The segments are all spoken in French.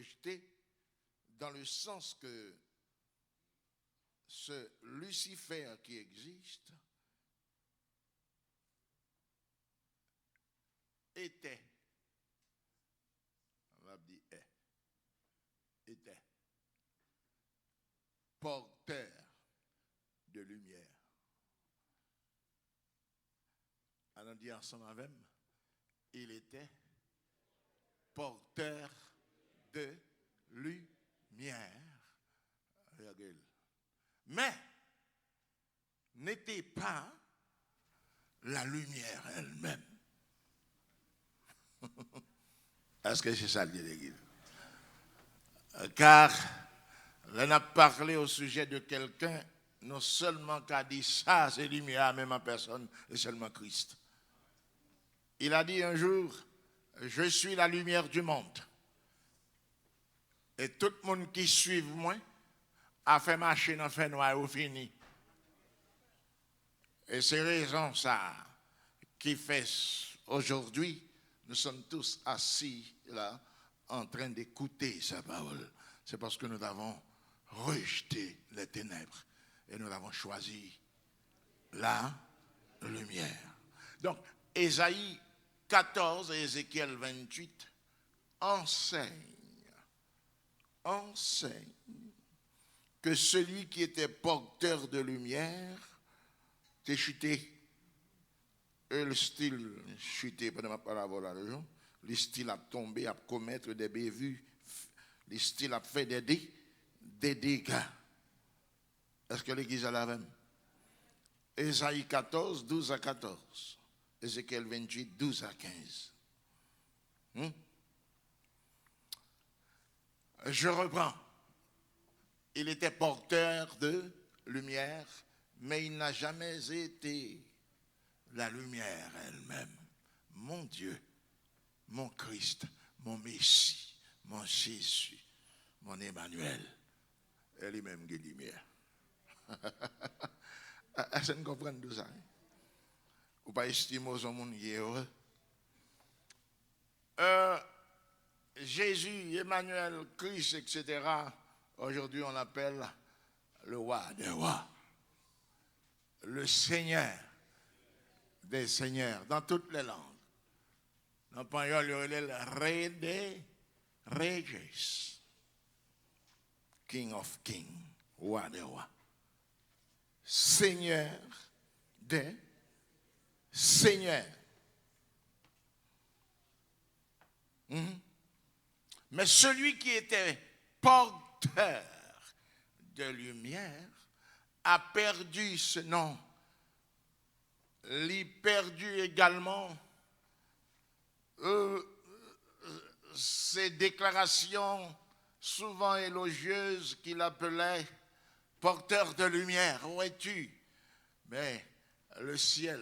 rejeté dans le sens que ce Lucifer qui existe était, on va dire était porteur de lumière. Allons dire ensemble avec moi, il était porteur de lumière. Mais n'était pas la lumière elle-même. Est-ce que c'est ça l'idée d'église? Car on a parlé au sujet de quelqu'un, non seulement qu'a dit ça, c'est lumière, même en personne, et seulement Christ. Il a dit un jour, je suis la lumière du monde. Et tout le monde qui suit moi a fait marcher dans le fait noir au fini. Et c'est raison ça qui fait aujourd'hui, nous sommes tous assis là en train d'écouter sa parole. C'est parce que nous avons rejeté les ténèbres et nous avons choisi la lumière. Donc, Ésaïe 14 et Ézéchiel 28 enseignent que celui qui était porteur de lumière était chuté. Et le style chuté pendant ma parabole à l'heure, le style a tombé, a commettre des bévues, le style a fait des dégâts. Est-ce que l'église a la même? Ésaïe 14, 12 à 14. Ézéchiel 28, 12 à 15. Je reprends. Il était porteur de lumière, mais il n'a jamais été la lumière elle-même. Mon Dieu, mon Christ, mon Messie, mon Jésus, mon Emmanuel, elle est même qui est lumière. Est-ce que vous comprenez tout ça? Ou pas estimer au monde qui est heureux? Jésus, Emmanuel, Christ, etc. Aujourd'hui, on l'appelle le roi des rois, le Seigneur des seigneurs, dans toutes les langues. Dans l'espagnol, il y a le rey des reyes, King of Kings, roi des rois, Seigneur des seigneurs. Mais celui qui était porteur de lumière a perdu ce nom. Il a perdu également ces déclarations souvent élogieuses qu'il appelait porteur de lumière. Où es-tu? Mais le ciel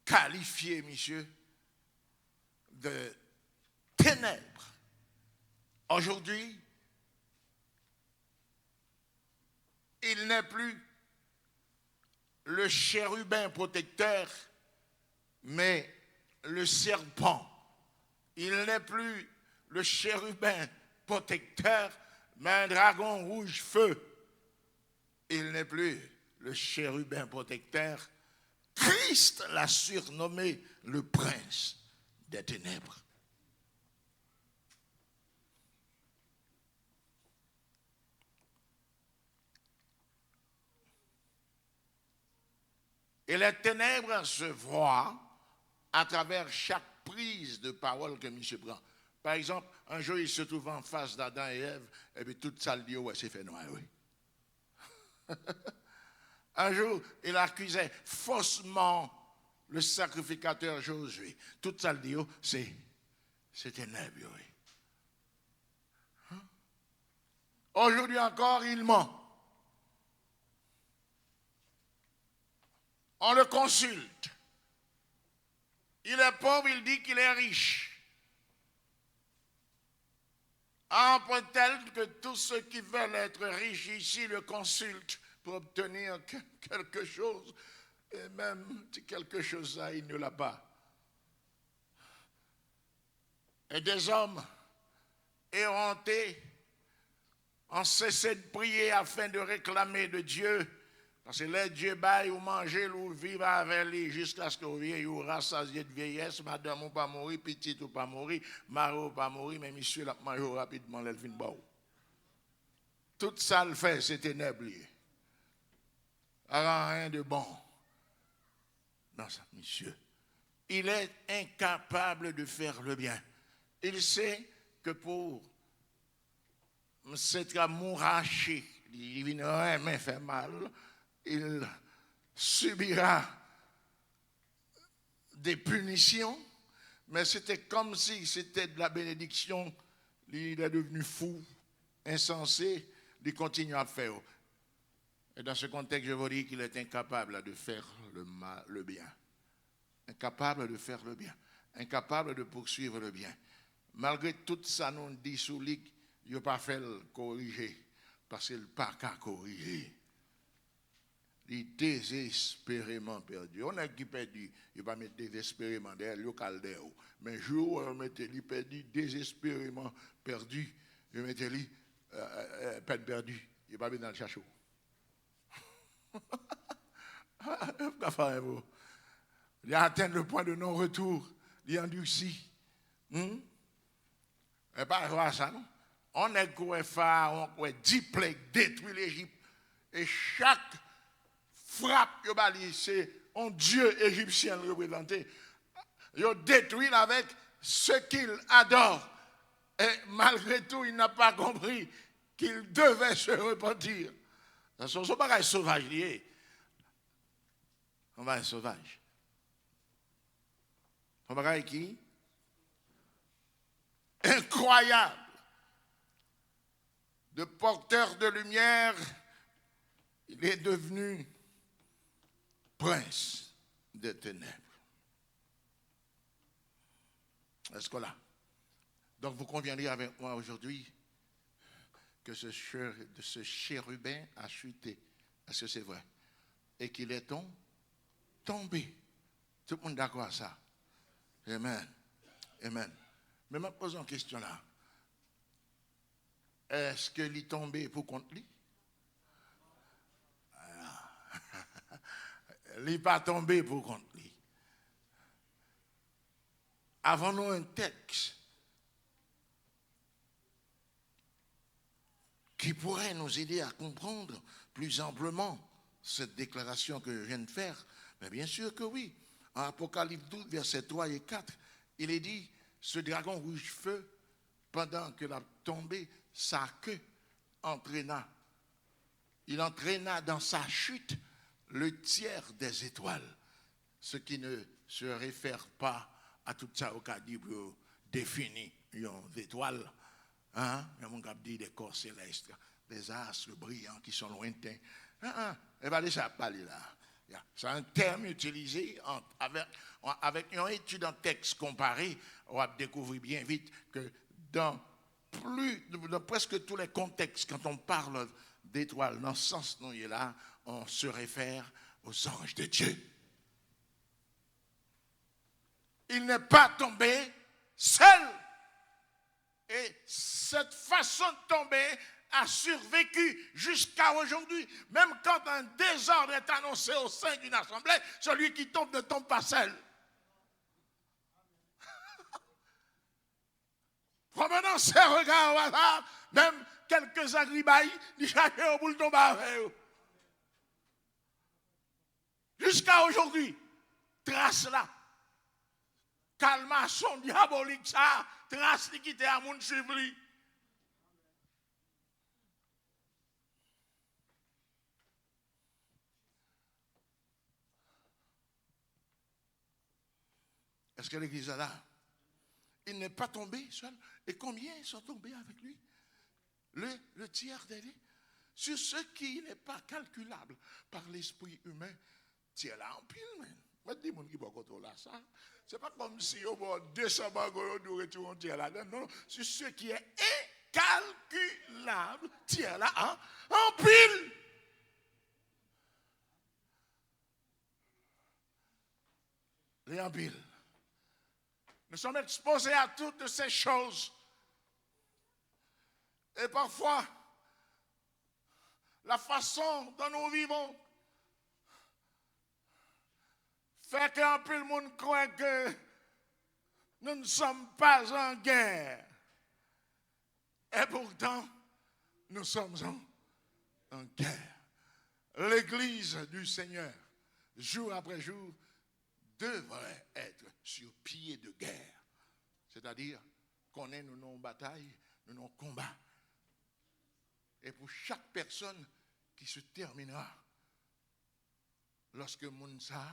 qualifié, monsieur, de ténèbres. Aujourd'hui, il n'est plus le chérubin protecteur, mais le serpent. Il n'est plus le chérubin protecteur, mais un dragon rouge feu. Il n'est plus le chérubin protecteur. Christ l'a surnommé le prince des ténèbres. Et les ténèbres se voient à travers chaque prise de parole que monsieur prend. Par exemple, un jour, il se trouve en face d'Adam et Ève, et puis toute ça, dit, ouais, c'est fait noir, oui. Un jour, il accusait faussement le sacrificateur Josué. Toute ça, dit, c'est ténèbres, oui. Aujourd'hui encore, il ment. On le consulte. Il est pauvre, il dit qu'il est riche. À un point tel que tous ceux qui veulent être riches ici le consultent pour obtenir quelque chose. Et même si quelque chose là, il ne l'a pas. Et des hommes éreintés, ont cessé de prier afin de réclamer de Dieu. Parce que là, Dieu baille ou manger ou vivre avec lui jusqu'à ce que vous vieilliez ou rassasié de vieillesse, madame ou pas mourir, petit ou pas mourir, mari ou pas mourir, mais monsieur l'a mangé rapidement, l'elle fin de tout ça le fait, c'est ténèbres. Alors, rien de bon dans ça, monsieur. Il est incapable de faire le bien. Il sait que pour cet amour haché, il viendra faire mal, il subira des punitions, mais c'était comme si c'était de la bénédiction. Il est devenu fou, insensé, il continue à faire. Et dans ce contexte, je vous dis qu'il est incapable de faire le bien. Incapable de faire le bien. Incapable de poursuivre le bien. Malgré tout ça, nous dit sous lui, il n'a pas fait le corriger. Parce qu'il n'a pas qu'à corriger. Il est désespérément perdu. On a qui perdu, il va mettre désespérément derrière le caldaire. Mais jour où on mettait lui perdu, désespérément perdu, il mettait lui peine perdue. Il va mettre dans le chachot. Il a atteint le point de non-retour. Il a endurci. Et pas voir ça, non? On est quoi phare, on est 10 plaies détruit l'Égypte. Et chaque frappe, c'est un dieu égyptien représenté. Il détruit avec ce qu'il adore. Et malgré tout, il n'a pas compris qu'il devait se repentir. Ce sont pas sauvages liés. On va être sauvage. On va être qui? Incroyable. De porteur de lumière, il est devenu prince des ténèbres. Est-ce que là? Donc vous conviendrez avec moi aujourd'hui que ce chérubin a chuté. Est-ce que c'est vrai? Et qu'il est tombé. Tout le monde d'accord à ça? Amen. Amen. Mais je pose une question là. Est-ce qu'il est tombé pour contre lui? Il n'est pas tombé pour contre lui. Avons-nous un texte qui pourrait nous aider à comprendre plus amplement cette déclaration que je viens de faire? Mais bien sûr que oui. En Apocalypse 12, versets 3 et 4, il est dit, ce dragon rouge-feu, pendant que la tombée, sa queue entraîna. Il entraîna dans sa chute le tiers des étoiles. Ce qui ne se réfère pas à tout ça au cas pour définir les étoiles. Hein? On a dit des corps célestes, des astres brillants qui sont lointains. Et bien, ça parler là. C'est un terme utilisé avec une étude en texte comparé. On va découvrir bien vite que dans presque tous les contextes, quand on parle d'étoiles, dans ce sens nous est là, on se réfère aux anges de Dieu. Il n'est pas tombé seul. Et cette façon de tomber a survécu jusqu'à aujourd'hui. Même quand un désordre est annoncé au sein d'une assemblée, celui qui tombe ne tombe pas seul. Promenant ses regards au hasard, même quelques agribailles, ils cherchaient au bout de tomber avec eux. Jusqu'à aujourd'hui, trace là. Calmation diabolique, ça, trace qui était à mon chevelu. Est-ce que l'église est là? Il n'est pas tombé seul. Et combien sont tombés avec lui? Le tiers des vies. Sur ce qui n'est pas calculable par l'esprit humain, tiers là en pile, man. Je dis mon qui va contrôler ça. C'est pas comme si au bord 200 bagots nous retournons tiers là. Non, sur ce qui est incalculable, tiers là en pile. Les en pile. Nous sommes exposés à toutes ces choses. Et parfois, la façon dont nous vivons fait qu'un peu le monde croit que nous ne sommes pas en guerre. Et pourtant, nous sommes en guerre. L'Église du Seigneur, jour après jour, devrait être sur pied de guerre. C'est-à-dire qu'on est nous en bataille, nous en combat. Et pour chaque personne qui se terminera, lorsque Mounsa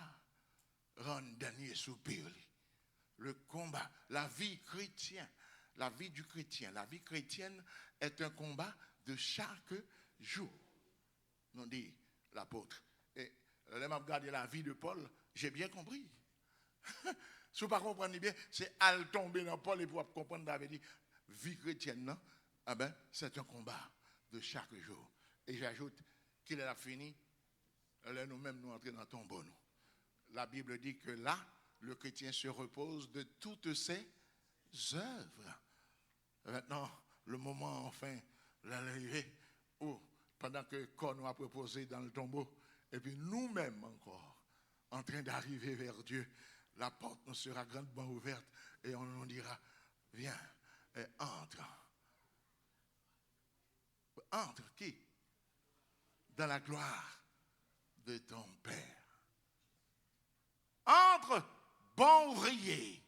rend dernier soupir, le combat, la vie chrétienne, la vie du chrétien, la vie chrétienne est un combat de chaque jour, nous dit l'apôtre. Et là, m'a regardé la vie de Paul, j'ai bien compris. Si vous ne comprenez bien, c'est à tomber dans Paul et pour comprendre, David dit, vie chrétienne, non? Ah ben, c'est un combat de chaque jour. Et j'ajoute qu'il a fini, là, nous-mêmes, nous entrons dans le tombeau. La Bible dit que là, le chrétien se repose de toutes ses œuvres. Maintenant, le moment, enfin, l'arrivée, où, pendant que le corps nous a proposé dans le tombeau, et puis nous-mêmes encore, en train d'arriver vers Dieu, la porte nous sera grandement ouverte et on nous dira, viens, et entre. Entre qui? Dans la gloire de ton Père. Entre, bon ouvrier,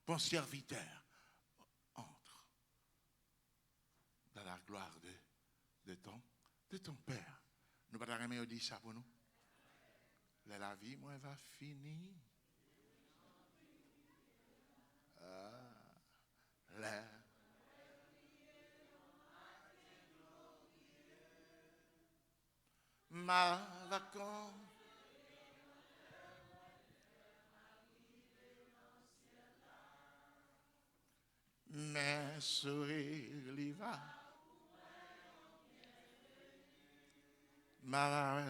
bon serviteur. Entre dans la gloire de ton Père. Nous ne pouvons pas dire ça pour nous. La vie, moi, va finir. La ma vacance. Mes sourires l'y va. Ma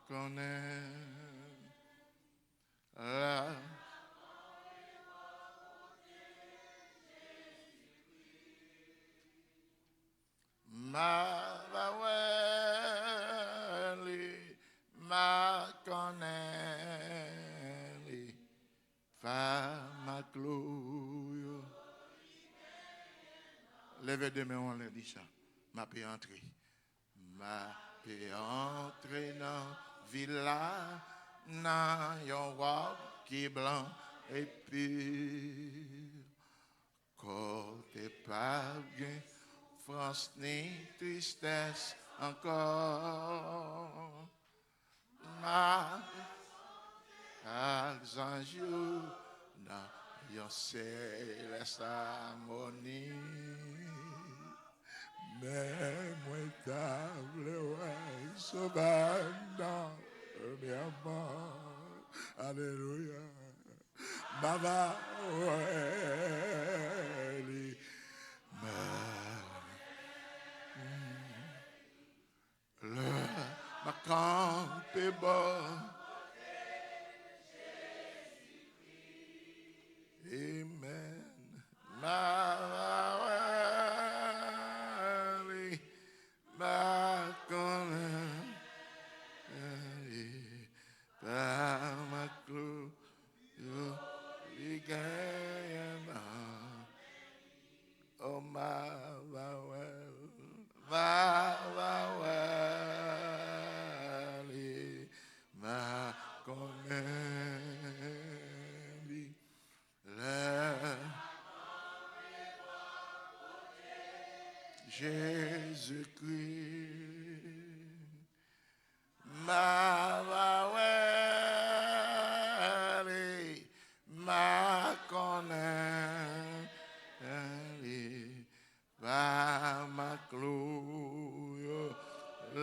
connaît la ma vaweli ma connaît ma clouille. Levez deux mains, on leur dit ça. Ma paix entrer. Ma paix entrer dans villa, dans yon robe qui est blanc et pur. Côté pas bien, France ni tristesse encore. Ma anjou dans yon céleste harmonie. Mais moi table ouais sauvant mi amor. Alléluia. Baba ouais ma camp est bon. Amen. Ma connaît par ma clou oh ma ma connaît Jésus-Christ, ma connaît, ma clou,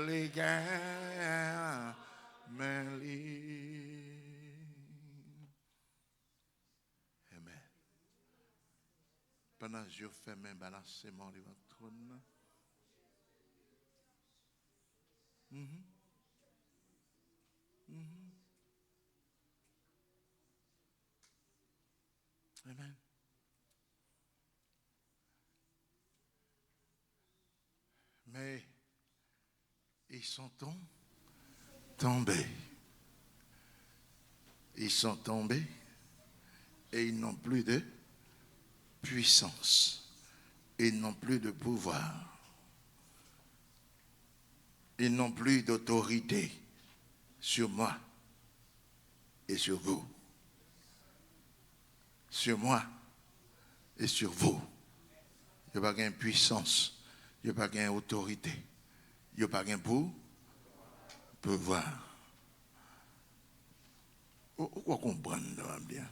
les gains, mais Amen. Pendant que je fais mes balancements devant le trône. Amen. sont tombés. Ils sont tombés et ils n'ont plus de puissance. Ils n'ont plus de pouvoir. Ils n'ont plus d'autorité sur moi et sur vous. Sur moi et sur vous. Il n'y a pas de puissance. Il n'y a pas d'autorité. Il n'y a pas de pouvoir. Vous comprenez bien?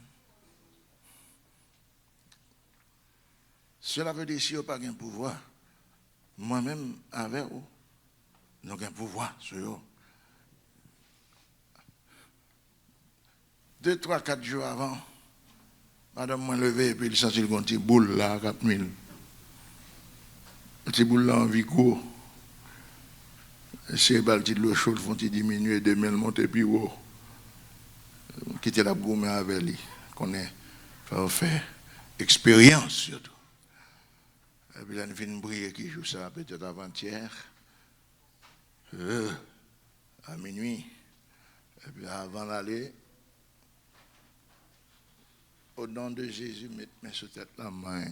Cela veut dire si vous n'avez pas de pouvoir, moi-même avec vous, nous avons un pouvoir sur vous. 2, 3, 4 jours avant, madame m'a levé et puis il sentit un petit boule là, 4000. Un petit boule là en vie court. C'est balti de l'eau chaude, font diminuer, 2000 monter plus haut. Quitter la gourmet avec lui. Qu'on est faire expérience surtout. Et puis là, nous finissons briller qui joue ça peut-être avant-hier. À minuit. Et puis avant d'aller, au nom de Jésus, mettez sur tête la main,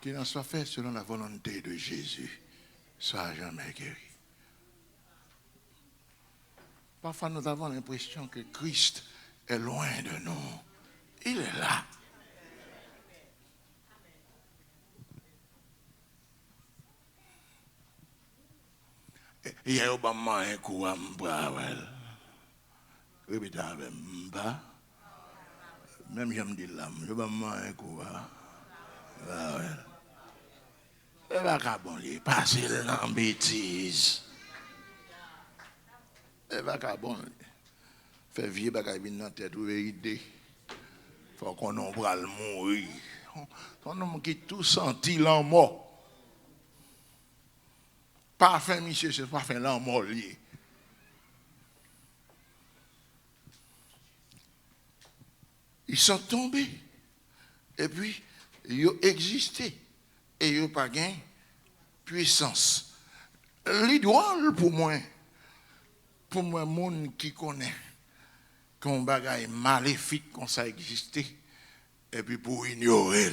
qu'il en soit fait selon la volonté de Jésus, soit jamais guéri. Parfois, nous avons l'impression que Christ est loin de nous. Il est là. Il y a un coup à m'bravel. Répétez avec m'ba. Même je me dis là, je vais un coup à m'bravel. Et va bon, il est passé dans bêtise. Et va bon, fait vieux bagaille vient dans tête ou idée. Faut qu'on en bral mourir. Son homme qui tout senti l'en mort. Parfait, monsieur, c'est parfait l'en mort lié. Ils sont tombés. Et puis, ils ont existé. Et ils n'ont pas gain puissance. L'idéal pour moi, monde qui connaît qu'on bagaille maléfique comme ça existait, et puis pour ignorer.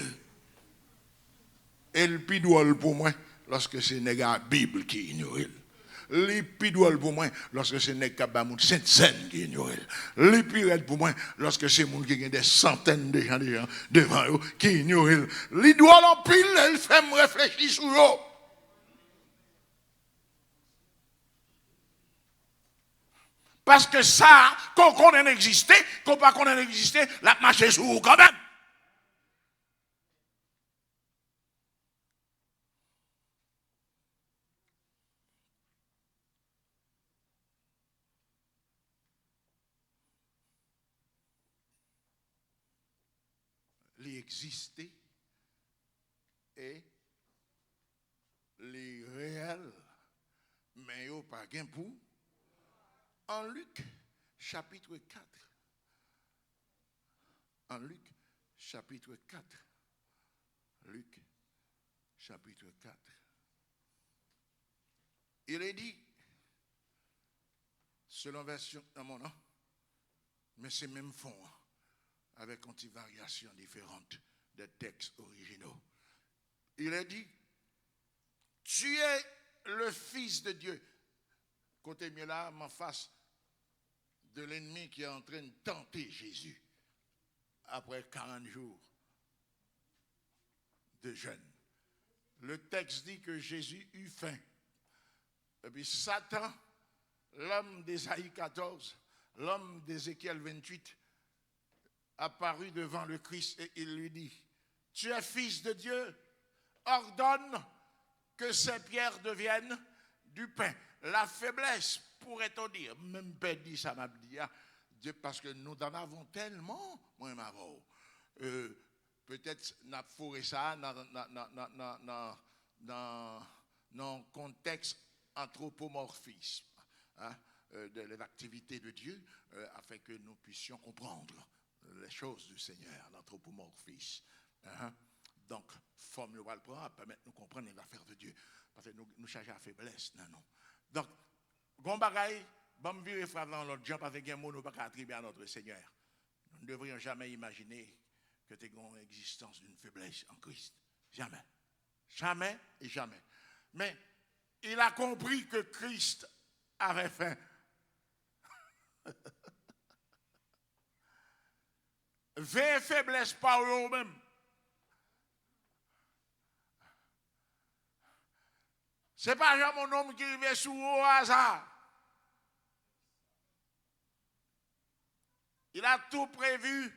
Et le pidoual pour moi, lorsque c'est la Bible qui ignore. Les pidoual pour moi, lorsque c'est n'est qu'à Sainte Seine qui ignore. Les pires pour moi, lorsque c'est monde qui a des centaines de gens devant eux qui ignorent. Les doual en pile, elle fait me réfléchir sur eux. Parce que ça, qu'on connaît existé, qu'on pas connaît existé, la marche sur vous quand même. Les exister et les réels, mais il n'y a pas gain pour. En Luc, chapitre 4. En Luc, chapitre 4. Luc, chapitre 4. Il est dit, selon version dans mon nom, mais c'est même fond, avec une petite variation différente des textes originaux. Il est dit, tu es le Fils de Dieu. Côté mieux là, en face de l'ennemi qui est en train de tenter Jésus après 40 jours de jeûne. Le texte dit que Jésus eut faim. Et puis Satan, l'homme d'Ésaïe 14, l'homme d'Ézéchiel 28, apparut devant le Christ et il lui dit, tu es fils de Dieu, ordonne que ces pierres deviennent du pain. La faiblesse, pourrait-on dire, même Père dit ça m'a dit, parce que nous en avons tellement, moi m'avons, peut-être n'a fourré ça dans un contexte anthropomorphisme, de l'activité de Dieu, afin que nous puissions comprendre les choses du Seigneur, l'anthropomorphisme. Donc, forme nous va le prendre, permettre nous comprendre l'affaire de Dieu. Parce que nous cherchons à faiblesse. Non. Donc, gon bagaille, bon virer frère dans l'autre gens parce que nous ne pouvons pas attribuer à notre Seigneur. Nous ne devrions jamais imaginer que tu aies une existence d'une faiblesse en Christ. Jamais. Jamais et jamais. Mais il a compris que Christ avait faim. Vingt faiblesses par eux-mêmes. Ce n'est pas jamais mon homme qui vient sous au hasard. Il a tout prévu,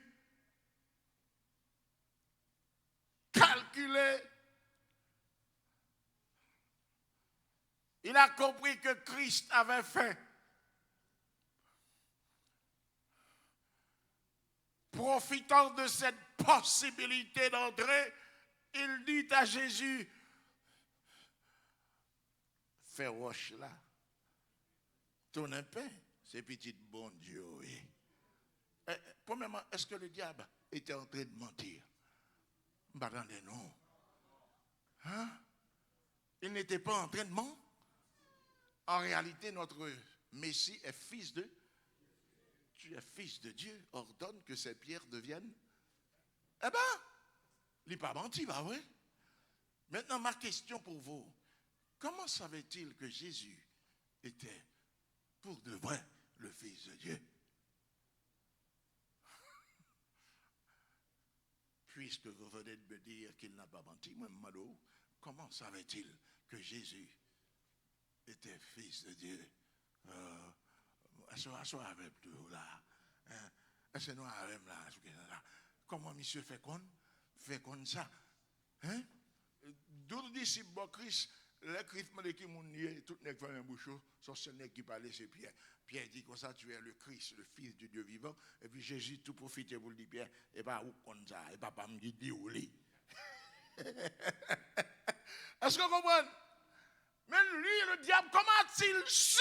calculé. Il a compris que Christ avait faim. Profitant de cette possibilité d'entrer, il dit à Jésus, fais roche là, ton un pain, c'est petit bon Dieu. Oui. Premièrement, est-ce que le diable était en train de mentir? Attendez, non. Hein? Il n'était pas en train de mentir. En réalité, notre Messie est fils de tu es fils de Dieu, ordonne que ces pierres deviennent. Eh bien, il n'est pas menti, bah oui. Maintenant, ma question pour vous, comment savait-il que Jésus était pour de vrai le Fils de Dieu? Puisque vous venez de me dire qu'il n'a pas menti, moi, Malo, comment savait-il que Jésus était Fils de Dieu? Assois avec tout là. Assois avec là. Comment monsieur fait comme ça? Hein? D'autres disciples de Christ, les Christ m'a dit qu'il m'a dit tout n'est pas un bouchon, son seul nègre qui parlait c'est Pierre. Pierre dit comme ça, tu es le Christ, le Fils du Dieu vivant. Et puis Jésus tout profite pour le dire Pierre, et pas où comme ça, et pas me dire où est. Est-ce que vous comprenez? Mais lui, le diable, comment a-t-il su?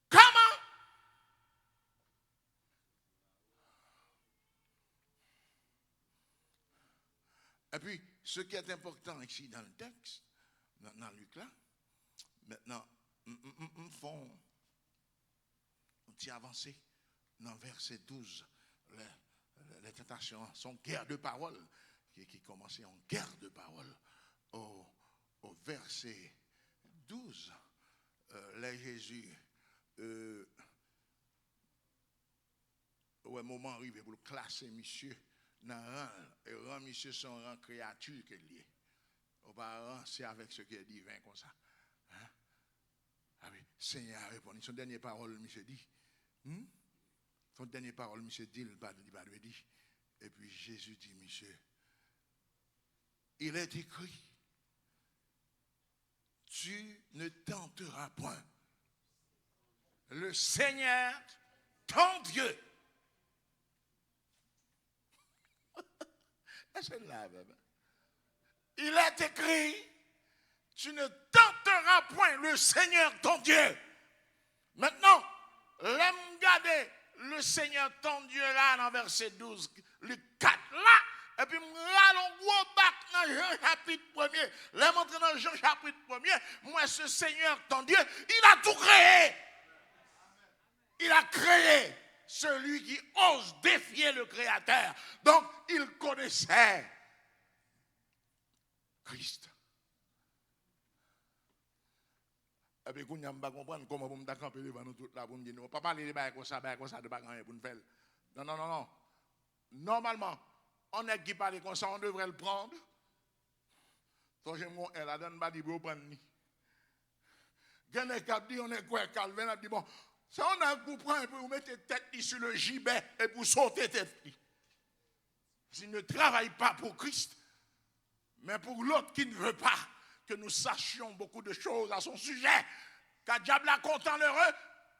Comment? Et puis, ce qui est important ici dans le texte, dans Luc là, maintenant, nous font un petit avancé dans verset 12. Les tentations sont guerre de parole, qui commençait en guerre de parole. Au verset 12, là Jésus, au moment arrivé pour le classer monsieur dans rang, et rang monsieur son rang créature qu'il y est. Auparavant, c'est avec ce qui est divin comme ça. Hein? Ah oui, Seigneur a répondu. Son dernière parole, monsieur dit. Son dernière parole, monsieur dit, il va lui dire. Et puis Jésus dit, monsieur, il est écrit, tu ne tenteras point le Seigneur, ton Dieu. Il est écrit, tu ne tenteras point le Seigneur, ton Dieu. Maintenant, l'aime garder le Seigneur, ton Dieu là, dans verset 12, le 4 là, et puis allons gros bac dans Jean chapitre 1er. Là, montre dans Jean chapitre 1er, moi, ce Seigneur, ton Dieu, il a tout créé. Il a créé celui qui ose défier le Créateur. Donc, il connaissait Christ. Et puis, vous ne pouvez pas comprendre comment vous me camper devant nous tout là, vous me dites, non, pas parler de bail comme ça, de bagarre pour nous faire. Non. Normalement, on est qui parle comme ça, on devrait le prendre. Donc, moi, elle a donné des bons prendre. Gagne cap dit, on est quoi, Calvin a dit, bon, ça on a un coup prend et puis vous mettez tête sur le gibet et vous sautez tête. Il ne travaille pas pour Christ, mais pour l'autre qui ne veut pas que nous sachions beaucoup de choses à son sujet. Car diable a content l'heureux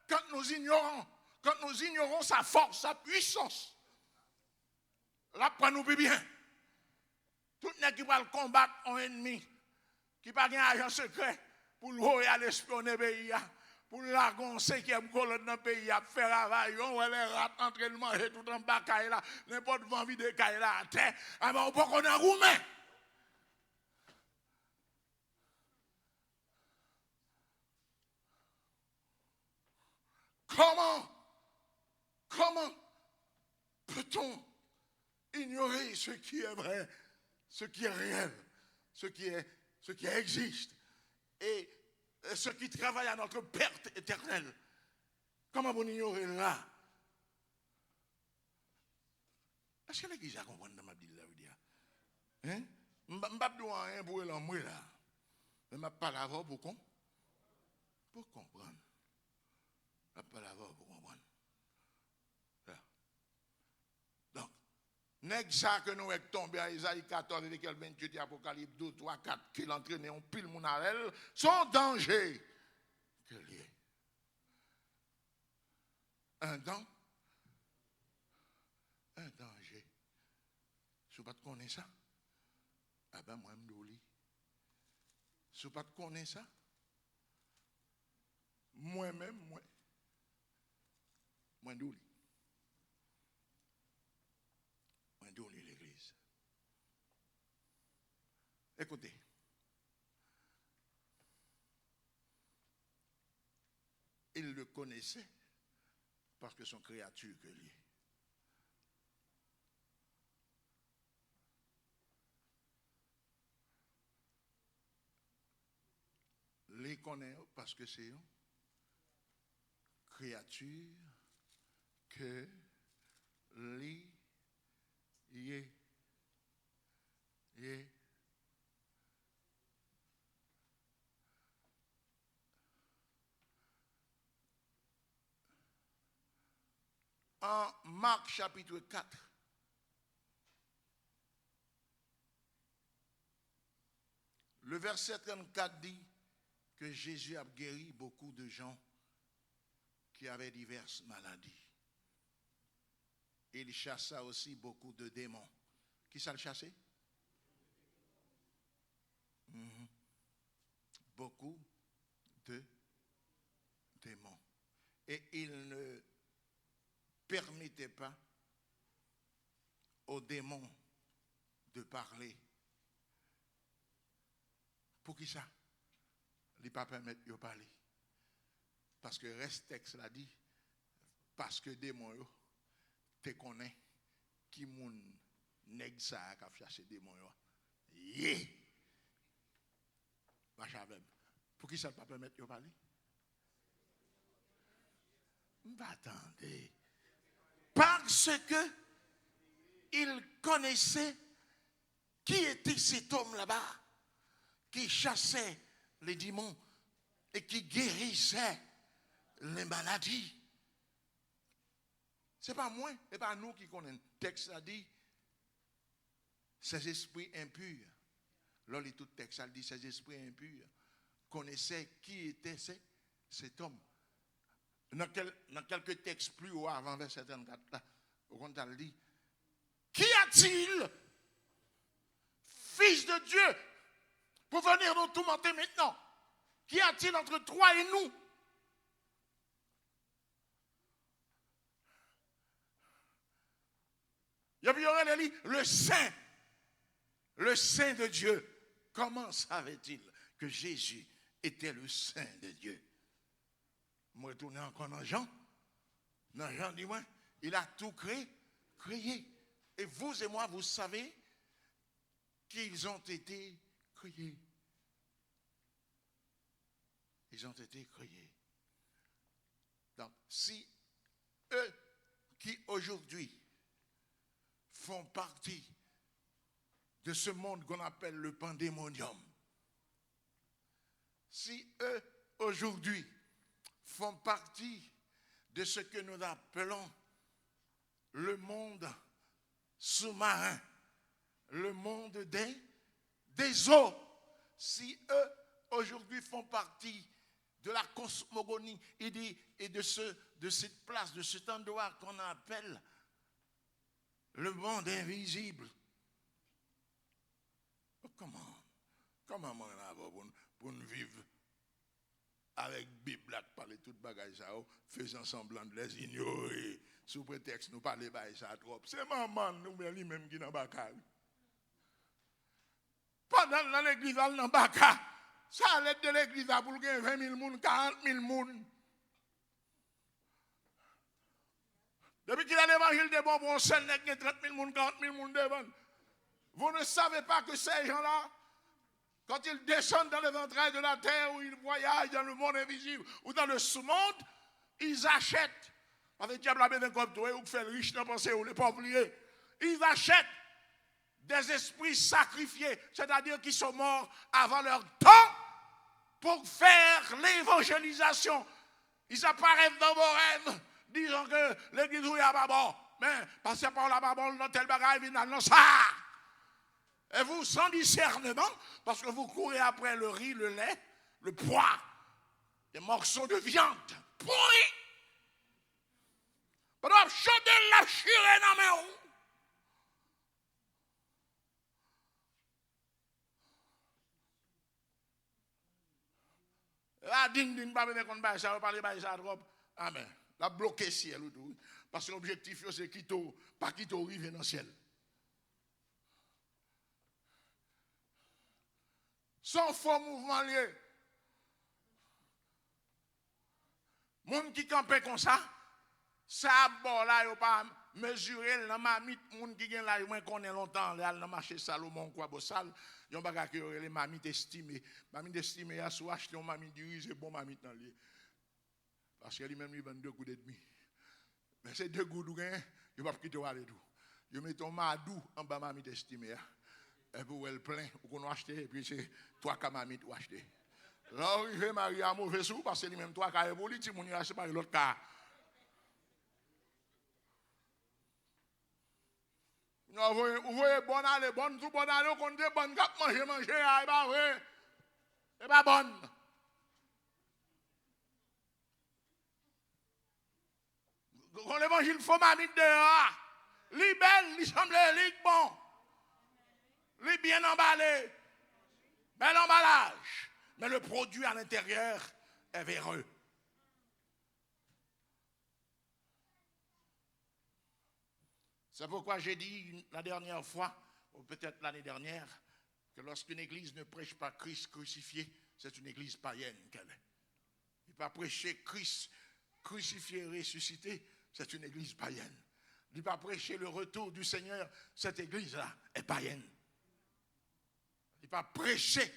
quand nous ignorons sa force, sa puissance. Là, prenons bien. Tout le monde qui va le combattre un ennemi, qui n'a pas un agent secret pour le voir et aller espionner pays, pour larguer un cinquième colonne dans le pays, à faire travail, on va les rats entrer le manger tout en bas, là, n'importe où envie de caille là à terre, ah ben on peut qu'on a roumain. Comment peut-on ignorer ce qui est vrai, ce qui est réel, ce qui existe, et ce qui travaille à notre perte éternelle? Comment vous ignorer là? Est-ce que l'église a compris dans ma Bible là? Hein? Je ne vais pas dire rien pour l'homme là. Mais je ne pas l'avoir pour comprendre. Je ne pas l'avoir pour comprendre. Donc, nèg ça que nous est tombé à Isaïe 14, Ézéchiel 28, Apocalypse 12, 3, 4, qui l'entraîne en pile mon arel, son danger que lié. Un danger. Si vous ne connaissez pas ça, ah ben moi, je me dis, si vous ne connaissez pas ça, moi-même, je me dis l'église. Écoutez. Il le connaissait parce que son créature que lui. Les connaît parce que c'est une créature que lui est. En Marc chapitre 4, le verset 34 dit que Jésus a guéri beaucoup de gens qui avaient diverses maladies. Il chassa aussi beaucoup de démons. Qui ça le chassait? Beaucoup de démons. Et il ne permettait pas aux démons de parler. Pour qui ça? Il ne pas permettre de parler. Parce que reste texte l'a dit, parce que démons yo te connaît qui moun nèg ça a cherché démons yo. Pour qui ça ne pas permettre de parler? Attendez. Parce que il connaissait qui était cet homme là-bas qui chassait les démons et qui guérissait les maladies. Ce n'est pas moi, ce n'est pas nous qui connaissons. Le texte a dit ces esprits impurs. Là, tout le texte a dit ces esprits impurs connaissaient qui était cet homme. Dans quelques textes plus haut avant verset 34, là, on a dit qui a-t-il, fils de Dieu, pour venir nous tourmenter maintenant? Qu'y a-t-il entre toi et nous? Il y aurait le Saint de Dieu. Comment savait-il que Jésus était le Saint de Dieu? Moi, retourner encore dans Jean. Dans Jean, dis-moi, il a tout créé. Et vous et moi, vous savez qu'ils ont été créés. Ils ont été créés. Donc, si eux qui aujourd'hui font partie de ce monde qu'on appelle le pandémonium, si eux aujourd'hui font partie de ce que nous appelons le monde sous-marin, le monde des eaux, si eux aujourd'hui font partie de la cosmogonie et de cette place, de cet endroit qu'on appelle le monde invisible, comment on va pour nous vivre avec Bible, parler tout bagage ça, faisant semblant de les ignorer, sous prétexte nous parler de ça trop. C'est maman, nous, mais lui-même qui dans Baka. Pendant dans l'église, dans Baka, ça allait de l'église pour gagner 20 000 personnes, 40 000 personnes. Depuis qu'il a l'évangile de bon, on sait qu'il y a 30 000 personnes, 40 000 personnes devant. Vous ne savez pas que ces gens-là, quand ils descendent dans les entrailles de la terre, ou ils voyagent dans le monde invisible, ou dans le sous-monde, ils achètent. Parce que le diable a besoin comme toi, ou fait le riche dans pensée, ou les pauvres liés. Ils achètent des esprits sacrifiés, c'est-à-dire qui sont morts avant leur temps, pour faire l'évangélisation. Ils apparaissent dans vos rêves, disant que l'église où il n'y a pas bon. Mais parce que par la babole, dans tel bagage, il non ça. Et vous, sans discernement, parce que vous courez après le riz, le lait, le pois, des morceaux de viande pourris. Vous doivez chanter la chirée dans mes roues. La ding, pas besoin qu'on baille ça, on parle de ça trop. Amen. La bloquer ciel ou tout. Parce que l'objectif, c'est pas quitter au rive dans le ciel. Sans faux mouvement lié. Moun qui campait comme ça bon là, il pas mesurer la mamite, moun qui gen là, moins connaît longtemps, là dans marché Salomon quoi bossal, yon baga que les mamites estimées. Mamite estimée a soit acheter une mamite du riz, c'est bon mamite dans lui. Parce que lui-même il vend 2 gouttes et demi. Mais ces 2 gouttes gain, il va quitter aller tout. Il met ton madou en bas mamite estimée. Et puis elle plein, ou qu'on acheter et puis c'est 3 camamites ou acheter. Là, il fait marier à mauvais sou parce que lui-même 3 cas évoluent, si mon y achète par l'autre cas. Vous voyez, bon aller, bon tout bon aller, on dit bon cap manger, ah, et pas vrai. Et pas bonne. Quand l'évangile faut mamite dehors, li belle, li semble li bon. Li bien emballé. Bel emballage. Mais le produit à l'intérieur est véreux. C'est pourquoi j'ai dit la dernière fois, ou peut-être l'année dernière, que lorsqu'une église ne prêche pas Christ crucifié, c'est une église païenne qu'elle est. Il ne peut pas prêcher Christ crucifié et ressuscité, c'est une église païenne. Il ne peut pas prêcher le retour du Seigneur, cette église-là est païenne. Il ne peut pas prêcher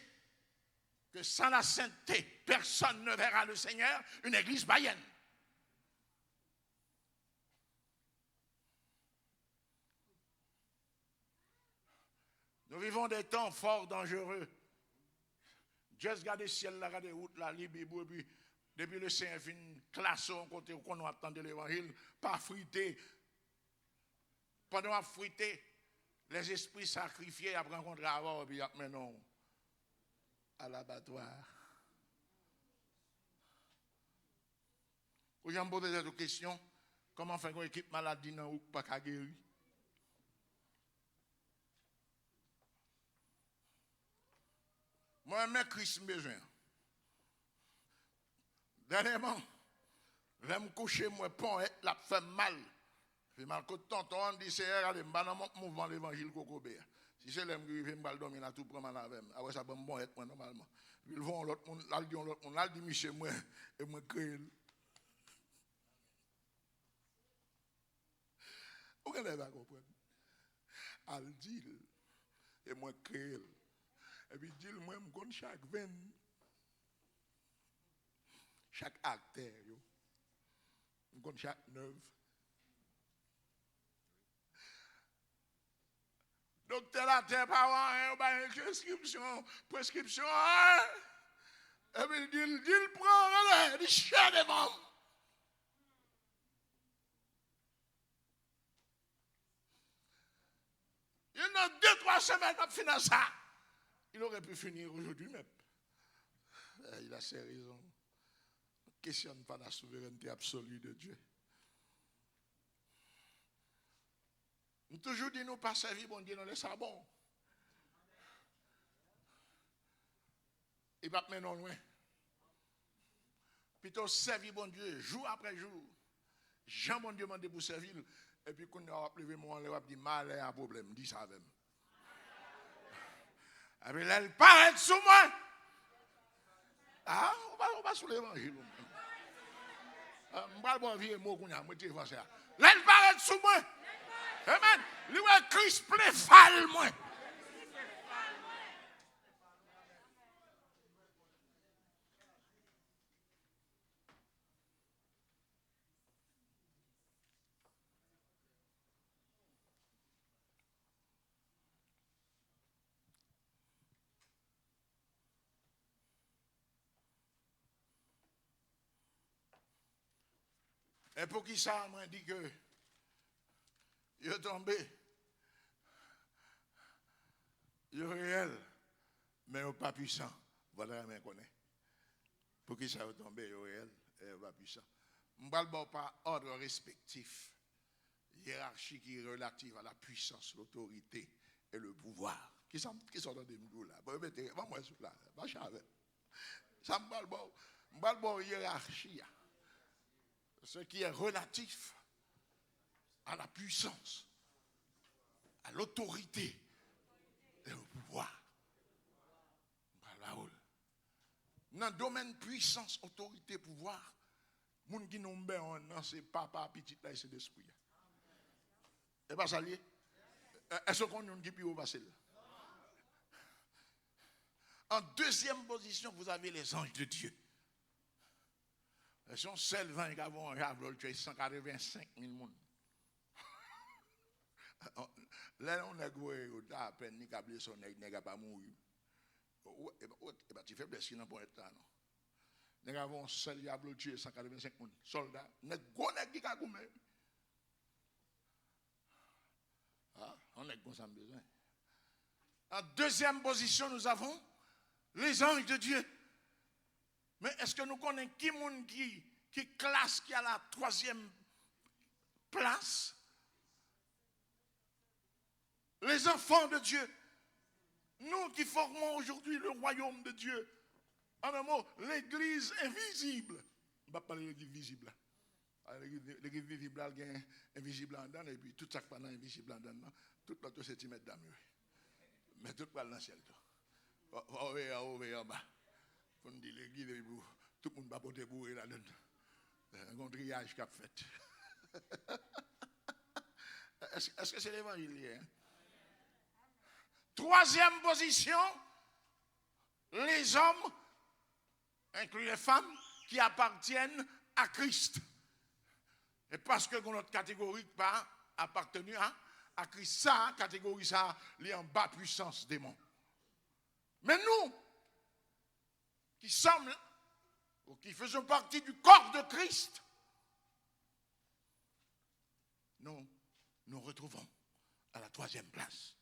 que sans la sainteté, personne ne verra le Seigneur, une église païenne. Nous vivons des temps fort dangereux. Juste garder le ciel, garder la route, la Bible, puis depuis le Seigneur fin classe on côté où on attend l'évangile, pas friter. Pendant à friter, les esprits sacrifiés après rencontrer avant, puis maintenant à l'abattoir. Quand j'ai posé cette question, comment faire une équipe maladie dans ou pas qu'à guérir? Moi, je Christ besoin. Dernièrement, je me coucher, moi, pont, la fait mal. Fait mal que tonton, on dit, c'est regardez, je vais dans mon mouvement l'évangile Kokobé. Si c'est l'homme qui vient me dormir, là, tout prend mal avec moi. Après ça, je vais bon être, moi, normalement. Puis ils vont l'autre monde, là, l'autre monde, là, dit, monsieur, moi, et moi, créé. Vous ne pas comprendre. Elle dit, et moi, créé. Et puis, dit, moi, je connais chaque veine, chaque acteur, je connais chaque nerf. Docteur la terre, pas une prescription, hein? Et puis, il prend, il cherche des membres. Il y a 2-3 semaines pour finir ça. Il aurait pu finir aujourd'hui même. Il a ses raisons. On ne questionne pas la souveraineté absolue de Dieu. Nous toujours dit nous pas servir bon Dieu dans les sabons. Il va mener loin. Plutôt servir bon Dieu jour après jour. Jean bon Dieu m'a demandé pour servir. Et puis quand on a levé mon on a dit mal un problème. Dis ça avec. Et puis là, elle paraît sous moi. Ah, on va sous l'évangile. Je ne vais pas dire mot qu'on a moitié français. Là, elle paraît sous moi. Amen. Lui, Christ plaît fal moi. Et pour qui ça m'a dit que il est tombé, il est réel, mais il n'est pas puissant. Voilà, je connais. Pour qui ça est tombé, il est réel, et il n'est pas puissant. Je ne parle pas ordre respectif, hiérarchie qui est relative à la puissance, l'autorité et le pouvoir. Qui sont dans des mots là? Bon, mettez, moi, je suis là, je avec. Ça me parle de hiérarchie. Ce qui est relatif à la puissance, à l'autorité et au pouvoir. Dans le domaine puissance, autorité, pouvoir, les gens qui n'ont pas, c'est papa, petit, là, c'est l'esprit. Et pas ça lié? Est-ce qu'on a dit plus haut passer là? En deuxième position, vous avez les anges de Dieu. Ils sont seuls 20 qui avons un tué 185 000 personnes. Là, on a goué, on a à peine ni câblé son nègre, n'est pas mourir. Et bien, tu fais blesser dans le temps. Nous avons seul diable tué 185 000 soldats. Nous avons qui a goumé. Ah, on a besoin. En deuxième position, nous avons les anges de Dieu. Mais est-ce que nous connaissons qui classe qui a la troisième place? Les enfants de Dieu. Nous qui formons aujourd'hui le royaume de Dieu. En un mot, l'église invisible. On ne va pas parler de l'église visible. L'église visible, elle est invisible en dedans, et puis tout ça qui est invisible en dedans, tout l'autre centimètre d'amour. Mais tout pas dans le ciel. On en bas. On dit l'église, tout le monde va porter bourré là-dedans. Un triage qu'a fait. Est-ce que c'est l'évangile? Hein? Troisième position, les hommes, inclus les femmes, qui appartiennent à Christ. Et parce que notre catégorie n'a pas appartenu à Christ, ça, catégorie ça, est en bas puissance démon. Mais nous, qui sommes, ou qui faisons partie du corps de Christ, nous nous retrouvons à la troisième place,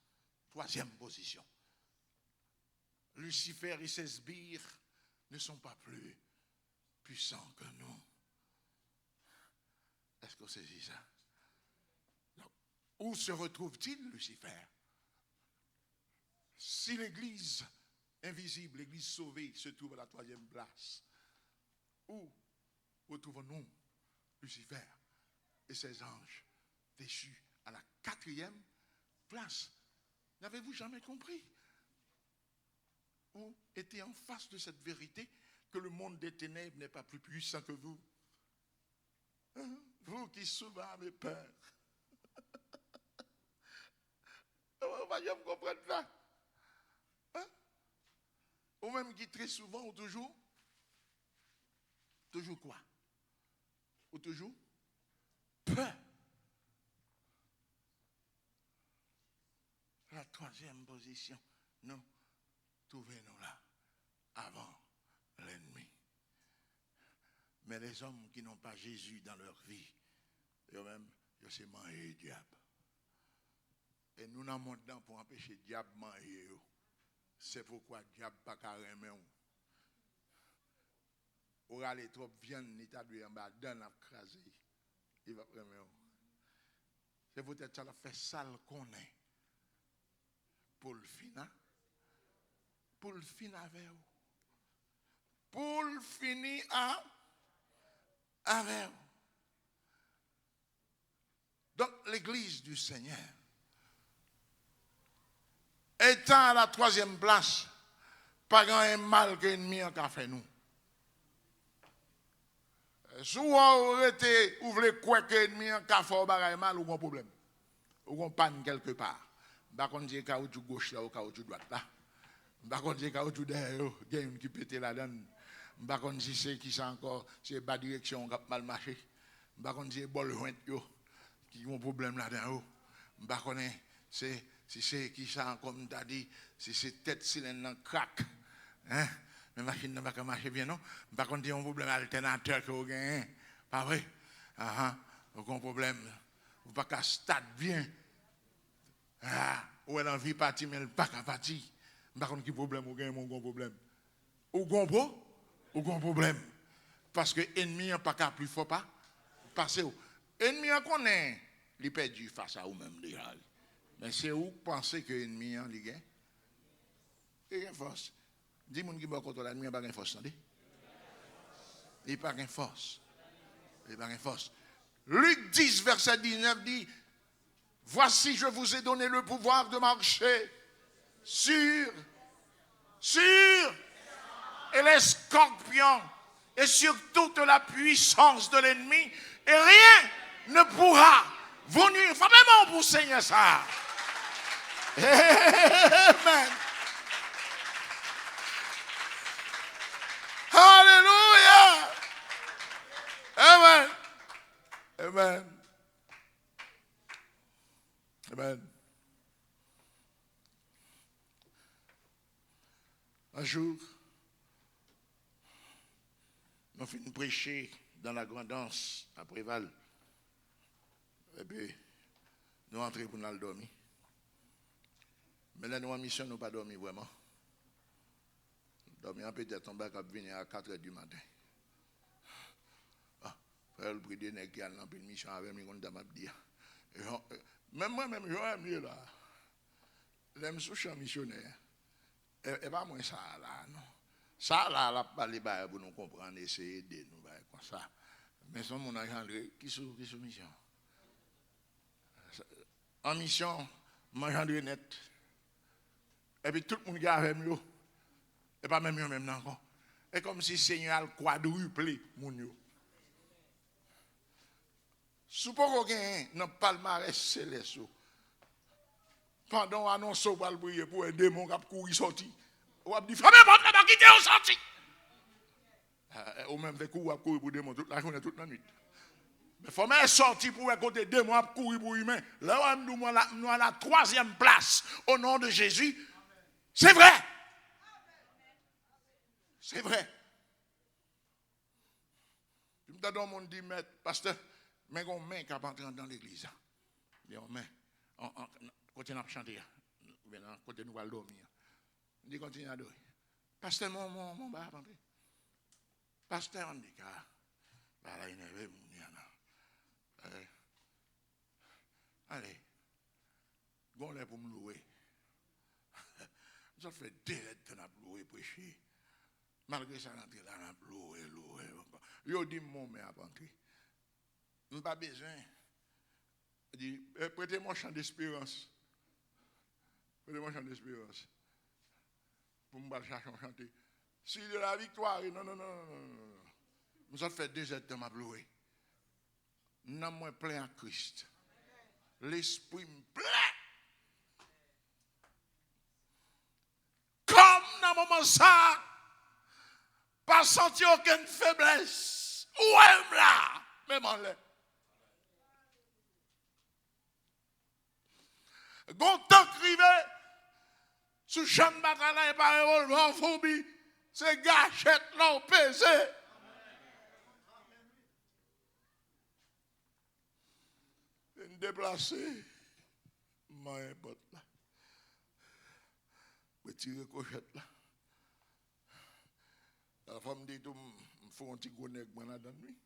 troisième position. Lucifer et ses sbires ne sont pas plus puissants que nous. Est-ce que c'est ça? Donc, où se retrouve-t-il, Lucifer? Si l'église invisible, l'église sauvée, se trouve à la troisième place, où retrouvons-nous Lucifer et ses anges déchus à la quatrième place? N'avez-vous jamais compris? Ou était en face de cette vérité que le monde des ténèbres n'est pas plus puissant que vous? Hein? Vous qui souvent avez peur. On va jamais comprendre ça. Hein? Ou même qui très souvent, ou toujours quoi? Ou toujours peur. La troisième position, nous trouvons-nous là, avant l'ennemi. Mais les hommes qui n'ont pas Jésus dans leur vie, eux-mêmes, ils se mangent le diable. Et nous n'avons dedans pour empêcher le diable de manger. C'est pourquoi le diable n'a pas carrément. Ou aller trop viande, ni ta doué en bas, dans la crasé. Il va prendre. C'est peut-être ça, la fait sale qu'on est. Pour le finir. Pour le finir avec vous. Pour le finir à avec. Donc, l'église du Seigneur, étant à la 3e place, pas grand mal que l'ennemi a fait nous. Si vous voulez quoi que l'ennemi a fait mal, ou un problème. Ou un panne quelque part. Par contre, j'ai caoutchouc gauche là, ou caoutchouc droite là. Par contre, j'ai caoutchouc derrière, il y a une qui pète là-dedans. Par contre, si c'est qui ça encore, c'est pas direction, on a mal marché. Par contre, j'ai bol joint qui ont un problème là-dedans. Par contre, si c'est qui ça, comme tu as dit, si c'est tête cylindre crack. Hein? Mais la machine ne va pas marcher bien, non? Par contre, il y a un problème alternateur que vous gagnez. Pas vrai? Aucun problème. Vous n'avez pas qu'à stade bien. Ou elle a envie de partir, mais elle n'a pas qu'à partir. Par contre, quel problème vous gagnez, mon grand problème? Ou grand problème. Parce que l'ennemi n'a pas qu'à plus fort pas passer. L'ennemi a connaît, il est perdu face à vous-même déjà. Mais c'est où penser que l'ennemi a gagne? Il a une force. Dis-moi qui va contre l'ennemi, il n'a pas de force. Il n'a pas de force. Il n'a pas de force. Luc 10, verset 19 dit, voici, je vous ai donné le pouvoir de marcher sur et les scorpions et sur toute la puissance de l'ennemi, et rien ne pourra vous nuire. Faut vraiment vous Seigneur ça. Amen. Alléluia. Amen. Amen. Amen. Un jour, nous finissons prêcher dans la grandance à Préval. Et puis, nous entrons pour nous dormir. Mais là, nous en mission, nous n'avons pas dormi vraiment. Dormir peut-être, on va venir à 4 h du matin. Frère, le prix des nègres qui a une mission avec moi, on m'a dit. Même moi-même, j'aime mieux là. L'aime sous champ missionnaire. Et pas moins ça là, non. Ça là, la parler pour nous comprendre, essayer d'aider nous, comme ça. Mais son mon agent, qui sous mission? En mission, m'engendrer net. Et puis tout le monde qui a avec moi, et pas même moi même encore. Et comme si le Seigneur a quadruplé mon yo. Si vous avez un palmarès céleste, pendant l'annonce, vous allez prier pour un démon qui a couru sorti. Vous allez dire, frère, votre pas quitter au sorti. Ou même des coups à courir pour démon toute la journée, toute la nuit. Mais il faut même sortir pour un côté démon à courir pour humain. Là, nous à la 3e place au nom de Jésus. C'est vrai. C'est vrai. Je me donne mon dit, mais pasteur, mais on main qui a entré dans l'église. On main. Continue à chanter. Côté nous allons dormir. On dit continue à dormir. Pasteur, mon bas rentrer. Pasteur, on dit car là il est allez. Bon là pour me louer. Ça fait direct qu'on a loué prêcher. Malgré ça, on a loué. Yo dit mon mère a rentrer. Je n'ai pas besoin. Il dit, prêtez-moi un chant d'espérance. Prêtez-moi un chant d'espérance. Pour me chercher à chanter. Si de la victoire, non. Nous avons fait 2 heures de ma louer. Nous sommes plein à Christ. L'esprit me plaît. Comme dans le moment ça, pas senti aucune faiblesse. Où est-ce là? Même en l'air. Quand on crive, sous champ de bataille par un revolver phobie, c'est gâchette là au pesé. Une déplacée, moi importe là. Petit cochette là. La femme dit tout, il faut un petit gonnet que moi dans nuit.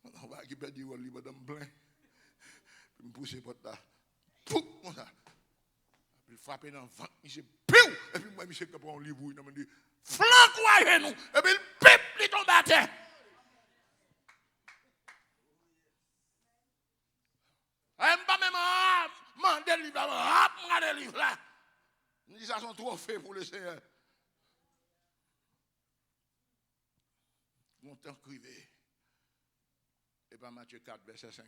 On va qui perd du vol libre dans plein. Puis me pousser porte là. Pouf, comme ça. Puis frapper dans le ventre, monsieur, piou! Et puis moi, monsieur, qui prend un livre, il me dit, flanc-toi, nous! Et puis il pipe, il tombe à terre. le livre, rap, le livre là. Il dit ça sont trophées pour le Seigneur. Mon temps crivé. Et pas Matthieu 4, verset 5.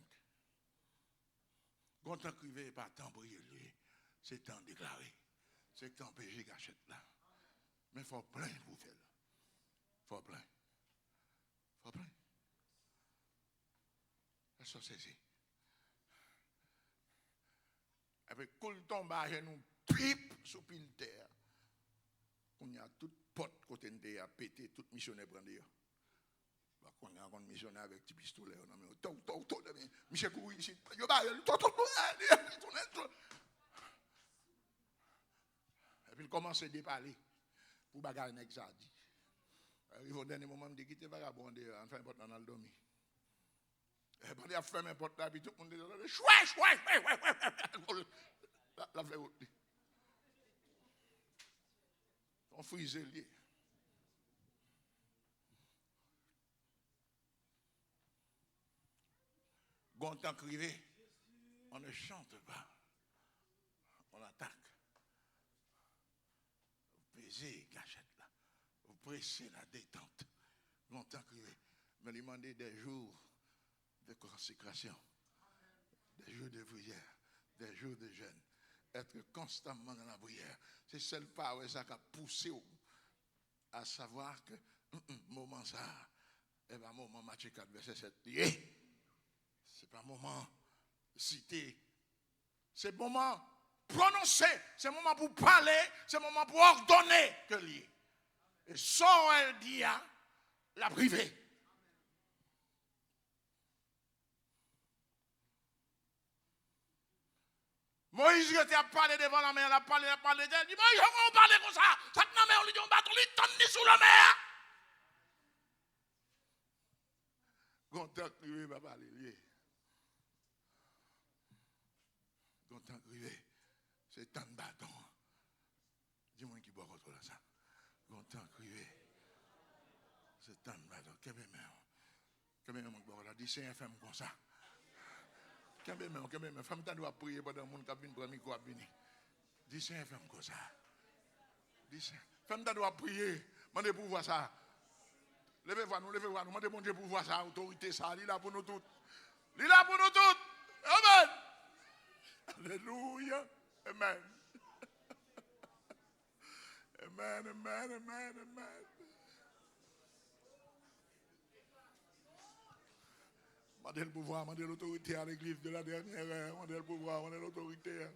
Mon temps crivé et pas temps brûlé. C'est temps déclaré. C'est temps péché gâchette là. Mais il faut plein pour faire. Il faut plein. Il faut plein. Ça c'est ça. Avec tout le tombage, nous pipe sous pile terre. On y a toute porte côté de a pété, tout missionnaire prendre. On a un missionnaire avec petit pistolet. On a mis Michel courir ici. Et puis il commence à déparler pour bagarre avec ça. Il au dernier moment, il dit quitter vagabond, enfin, il dans le dormi. Et puis il a fermé la porte là, puis tout le monde dit chouette. La fait autre. On frise lié. Bon temps crivé, on ne chante pas, on attaque. Vous pesez gâchette là, vous pressez la détente. Bon temps crivé, me demander des jours de consécration, des jours de prière, des jours de jeûne. Être constamment dans la prière. C'est seul pas ça qui a poussé à savoir que moment ça, et bien moment Matthieu 4, verset 7, c'est pas moment cité, c'est moment prononcer, c'est moment pour parler, c'est moment pour ordonner que lié. Et sans elle dit la privée. Moïse qui a parlé devant la mer, il a parlé d'elle. Il dit, Moïse, on parle comme ça. Ça te met, on lui dit, on bat, on lui tombe sous la mer. Content crivé, papa, lié. Content crivé, c'est tant de bâton. Dis-moi qui boit contre ça. Content crivé, c'est tant de bâton. Qu'est-ce que je bois là? Dis, c'est un femme comme ça. Qu'est-ce que femme doit prier pendant le monde qui vient prendre le micro à venir. Dis, c'est un femme comme ça. Dis, femme doit prier. Mandez pour voir ça. Levez-vous, nous. Mandez mon Dieu pour voir ça. Autorité, ça. Il est là pour nous toutes. Il est là pour nous toutes. Amen. Alléluia. Amen. Amen. Mandez le pouvoir, mandez l'autorité à l'église de la dernière heure. Mandez le pouvoir, mandez l'autorité.